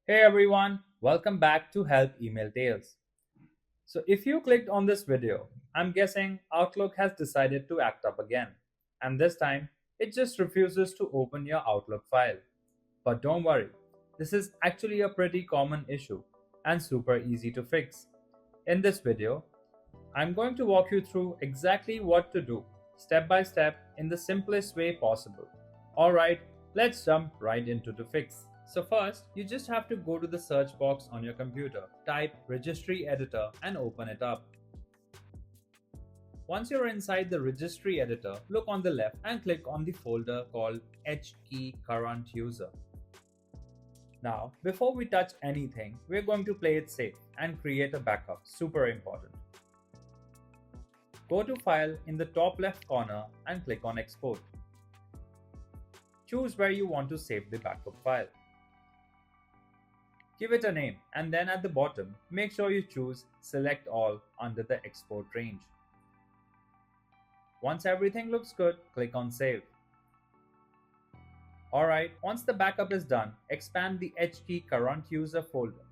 Hey everyone, welcome back to Help Email Tales. So if you clicked on this video, I'm guessing Outlook has decided to act up again. And this time, it just refuses to open your Outlook file. But don't worry, this is actually a pretty common issue and super easy to fix. In this video, I'm going to walk you through exactly what to do, step by step, in the simplest way possible. Alright, let's jump right into the fix. So first, you just have to go to the search box on your computer, type registry editor and open it up. Once you're inside the registry editor, look on the left and click on the folder called HKey current user. Now, before we touch anything, we're going to play it safe and create a backup, super important. Go to File in the top left corner and click on Export. Choose where you want to save the backup file. Give it a name and then at the bottom, make sure you choose Select All under the export range. Once everything looks good, click on Save. Alright, once the backup is done, expand the HKey current user folder.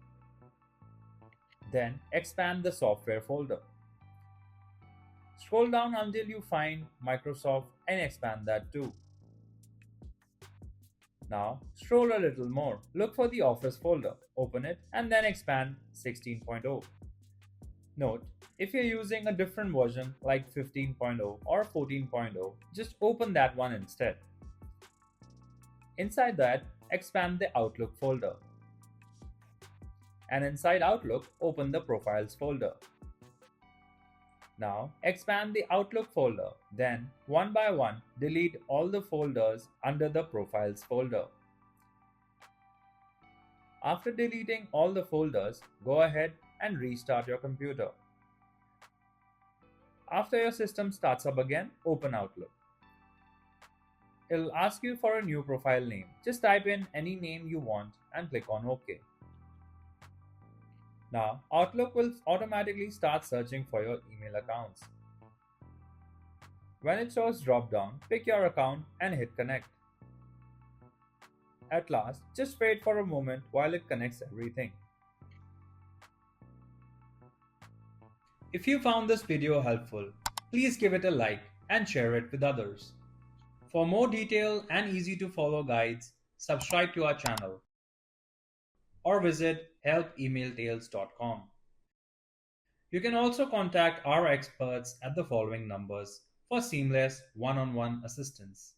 Then expand the software folder. Scroll down until you find Microsoft and expand that too. Now, scroll a little more. Look for the Office folder, open it, and then expand 16.0. Note, if you're using a different version like 15.0 or 14.0, just open that one instead. Inside that, expand the Outlook folder. And inside Outlook, open the Profiles folder. Now, expand the Outlook folder, then one by one delete all the folders under the Profiles folder. After deleting all the folders, go ahead and restart your computer. After your system starts up again, open Outlook. It'll ask you for a new profile name. Just type in any name you want and click on OK. Now, Outlook will automatically start searching for your email accounts. When it shows drop-down, pick your account and hit connect. At last, just wait for a moment while it connects everything. If you found this video helpful, please give it a like and share it with others. For more detailed and easy to follow guides, subscribe to our channel or visit helpemailtales.com. You can also contact our experts at the following numbers for seamless one-on-one assistance.